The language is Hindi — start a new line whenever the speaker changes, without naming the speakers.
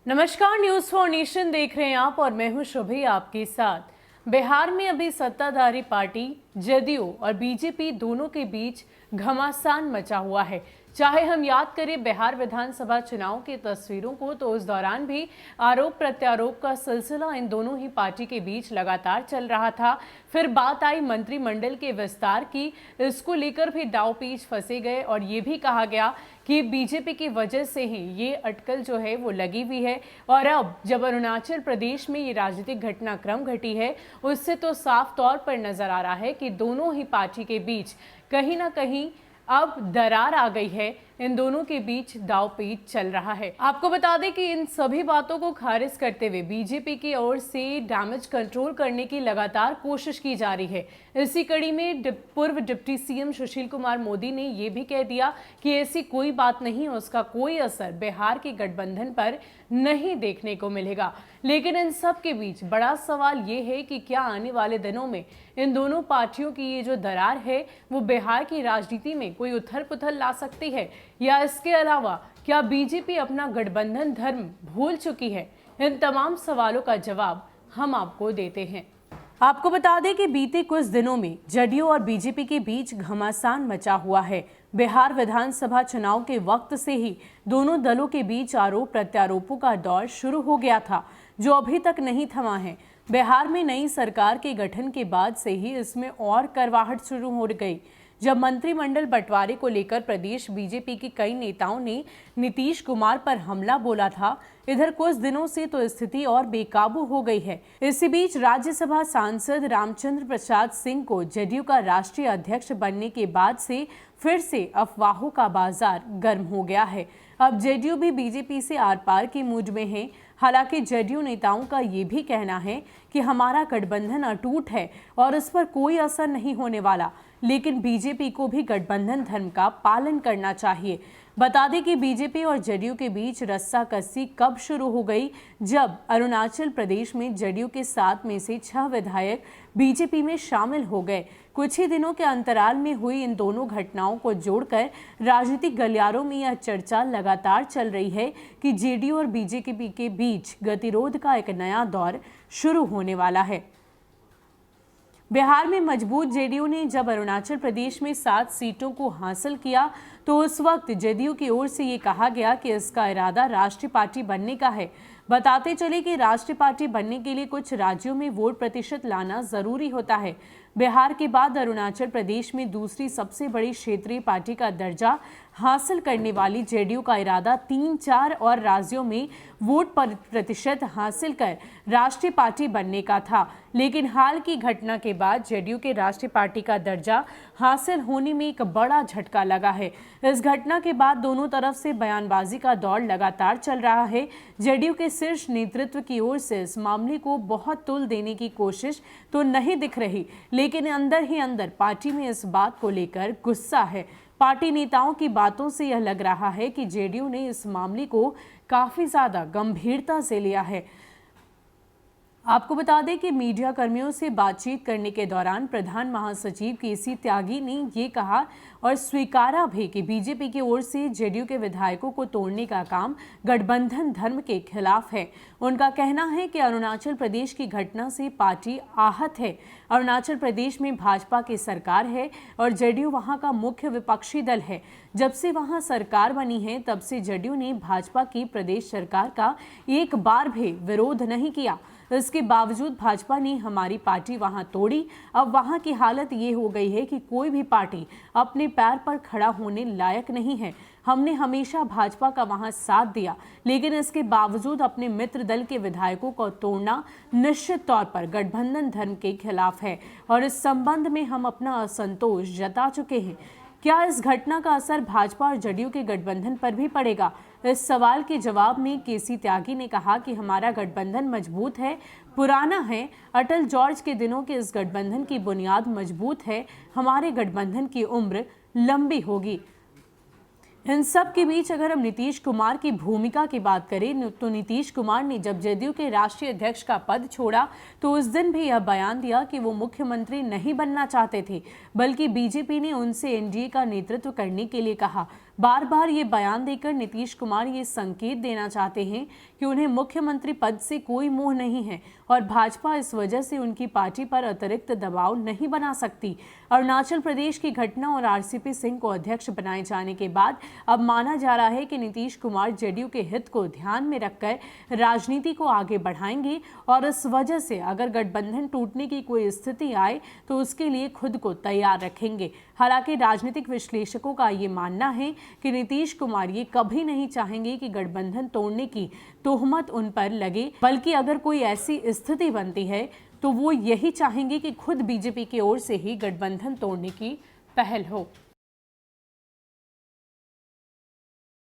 नमस्कार, न्यूज फॉर नेशन देख रहे हैं आप और मैं हूं शुभी आपके साथ। बिहार में अभी सत्ताधारी पार्टी जदयू और बीजेपी दोनों के बीच घमासान मचा हुआ है। चाहे हम याद करें बिहार विधानसभा चुनाव की तस्वीरों को, तो उस दौरान भी आरोप प्रत्यारोप का सिलसिला इन दोनों ही पार्टी के बीच लगातार चल रहा था। फिर बात आई मंत्रिमंडल के विस्तार की, इसको लेकर भी दांव-पेच फंसे गए और ये भी कहा गया कि बीजेपी की वजह से ही ये अटकल जो है वो लगी हुई है। और अब जब अरुणाचल प्रदेश में ये राजनीतिक घटनाक्रम घटी है, उससे तो साफ तौर पर नजर आ रहा है कि दोनों ही पार्टी के बीच कहीं ना कहीं अब दरार आ गई है। इन दोनों के बीच दांव-पेच चल रहा है। आपको बता दें कि इन सभी बातों को खारिज करते हुए बीजेपी की ओर से डैमेज कंट्रोल करने की लगातार कोशिश की जा रही है। इसी कड़ी में पूर्व डिप्टी सीएम सुशील कुमार मोदी ने यह भी कह दिया कि ऐसी कोई बात नहीं, उसका कोई असर बिहार के गठबंधन पर नहीं देखने को मिलेगा। लेकिन इन सब के बीच बड़ा सवाल ये है कि क्या आने वाले दिनों में इन दोनों पार्टियों की ये जो दरार है वो बिहार की राजनीति में कोई उथल पुथल ला सकती है, या इसके अलावा क्या बीजेपी अपना गठबंधन धर्म भूल चुकी है? इन तमाम सवालों का जवाब हम आपको देते हैं। आपको बता दें कि बीते कुछ दिनों में जदयू और बीजेपी के बीच घमासान मचा हुआ है। बिहार विधानसभा चुनाव के वक्त से ही दोनों दलों के बीच आरोप प्रत्यारोपों का दौर शुरू हो गया था, जो अभी तक नहीं थमा है। बिहार में नई सरकार के गठन के बाद से ही इसमें और करवाहट शुरू हो गई, जब मंत्रिमंडल बंटवारे को लेकर प्रदेश बीजेपी के कई नेताओं ने नीतीश कुमार पर हमला बोला था। इधर कुछ दिनों से तो स्थिति और बेकाबू हो गई है। इसी बीच राज्यसभा सांसद रामचंद्र प्रसाद सिंह को जदयू का राष्ट्रीय अध्यक्ष बनने के बाद से फिर से अफवाहों का बाजार गर्म हो गया है। अब जदयू भी बीजेपी से आर पार के मूड में है। हालांकि जदयू नेताओं का ये भी कहना है कि हमारा गठबंधन अटूट है और इस पर कोई असर नहीं होने वाला, लेकिन बीजेपी को भी गठबंधन धर्म का पालन करना चाहिए। बता दें कि बीजेपी और जदयू के बीच रस्साकसी कब शुरू हो गई, जब अरुणाचल प्रदेश में जदयू के 7 में से 6 विधायक बीजेपी में शामिल हो गए। कुछ ही दिनों के अंतराल में हुई इन दोनों घटनाओं को जोड़कर राजनीतिक गलियारों में यह चर्चा लगातार चल रही है कि जेडीयू और बीजेपी के बीच गतिरोध का एक नया दौर शुरू होने वाला है। बिहार में मजबूत जेडीयू ने जब अरुणाचल प्रदेश में 7 सीटों को हासिल किया, तो उस वक्त जेडीयू की ओर से ये कहा गया कि इसका इरादा राष्ट्रीय पार्टी बनने का है। बताते चले कि राष्ट्रीय पार्टी बनने के लिए कुछ राज्यों में वोट प्रतिशत लाना जरूरी होता है। बिहार के बाद अरुणाचल प्रदेश में दूसरी सबसे बड़ी क्षेत्रीय पार्टी का दर्जा हासिल करने वाली जेडीयू का इरादा 3-4 और राज्यों में वोट प्रतिशत हासिल कर राष्ट्रीय पार्टी बनने का था। लेकिन हाल की घटना के बाद जेडीयू के राष्ट्रीय पार्टी का दर्जा हासिल होने में एक बड़ा झटका लगा है। इस घटना के बाद दोनों तरफ से बयानबाजी का दौर लगातार चल रहा है। जेडीयू के शीर्ष नेतृत्व की ओर से इस मामले को बहुत तुल देने की कोशिश तो नहीं दिख रही, लेकिन अंदर ही अंदर पार्टी में इस बात को लेकर गुस्सा है। पार्टी नेताओं की बातों से यह लग रहा है कि जेडीयू ने इस मामले को काफी ज्यादा गंभीरता से लिया है। आपको बता दें कि मीडिया कर्मियों से बातचीत करने के दौरान प्रधान महासचिव केसी त्यागी ने ये कहा और स्वीकारा भी कि बीजेपी की ओर से जेडीयू के विधायकों को तोड़ने का काम गठबंधन धर्म के खिलाफ है। उनका कहना है कि अरुणाचल प्रदेश की घटना से पार्टी आहत है। अरुणाचल प्रदेश में भाजपा की सरकार है और जेडीयू वहां का मुख्य विपक्षी दल है। जब से वहां सरकार बनी है, तब से जेडीयू ने भाजपा की प्रदेश सरकार का एक बार भी विरोध नहीं किया। इसके बावजूद भाजपा ने हमारी पार्टी वहां तोड़ी। अब वहां की हालत ये हो गई है कि कोई भी पार्टी अपने पैर पर खड़ा होने लायक नहीं है। हमने हमेशा भाजपा का वहां साथ दिया, लेकिन इसके बावजूद अपने मित्र दल के विधायकों को तोड़ना निश्चित तौर पर गठबंधन धर्म के खिलाफ है और इस संबंध में हम अपना असंतोष जता चुके हैं। क्या इस घटना का असर भाजपा और जदयू के गठबंधन पर भी पड़ेगा? इस सवाल के जवाब में केसी त्यागी ने कहा कि हमारा गठबंधन मजबूत है, पुराना है। अटल जॉर्ज के दिनों के इस गठबंधन की बुनियाद मजबूत है। हमारे गठबंधन की उम्र लंबी होगी। इन सब के बीच अगर हम नीतीश कुमार की भूमिका की बात करें, तो नीतीश कुमार ने जब जदयू के राष्ट्रीय अध्यक्ष का पद छोड़ा, तो उस दिन भी यह बयान दिया कि वो मुख्यमंत्री नहीं बनना चाहते थे, बल्कि बीजेपी ने उनसे एनडीए का नेतृत्व करने के लिए कहा। बार बार ये बयान देकर नीतीश कुमार ये संकेत देना चाहते हैं कि उन्हें मुख्यमंत्री पद से कोई मोह नहीं है और भाजपा इस वजह से उनकी पार्टी पर अतिरिक्त दबाव नहीं बना सकती। अरुणाचल प्रदेश की घटना और आरसीपी सिंह को अध्यक्ष बनाए जाने के बाद अब माना जा रहा है कि नीतीश कुमार जेडीयू के हित को ध्यान में रखकर राजनीति को आगे बढ़ाएंगे और इस वजह से अगर गठबंधन टूटने की कोई स्थिति आए तो उसके लिए खुद को तैयार रखेंगे। हालांकि राजनीतिक विश्लेषकों का ये मानना है कि नीतीश कुमार ये कभी नहीं चाहेंगे कि गठबंधन तोड़ने की तोहमत उन पर लगे, बल्कि अगर कोई ऐसी स्थिति बनती है तो वो यही चाहेंगे कि खुद बीजेपी की ओर से ही गठबंधन तोड़ने की पहल हो।